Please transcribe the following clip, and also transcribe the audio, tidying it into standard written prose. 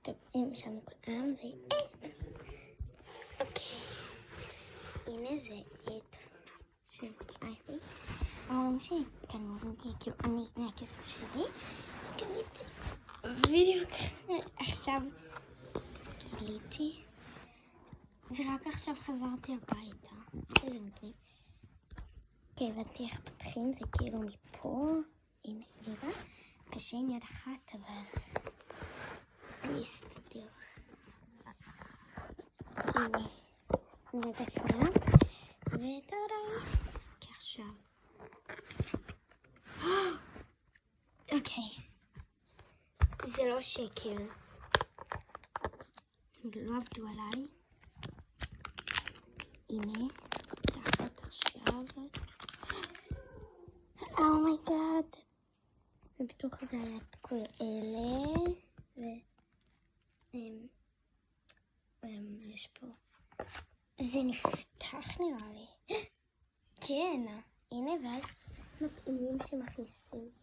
טוב, אם שם כולם אוקיי. הנה זה את של אייפי. אמרנו שקנו לי, כאילו אני מהכסף שלי קניתי בדיוק עכשיו גיליתי ורק עכשיו חזרתי הביתה. איזה מגניב. אוקיי, הבנתי איך פותחים, זה כאילו מפה. הנה, רגע. קשה עם יד אחת, אבל אני אסתדר. הנה. רגע שנייה. וטאדה. כי עכשיו. אוקיי. זה לא שקל. לא עבדו עליי. הנה. תחת עכשיו. אומייגאד. ובתוך זה היה את כל אלה. יש פה. זה נפתח נראה לי. כן. הנה ואז מתאימים שמכניסים.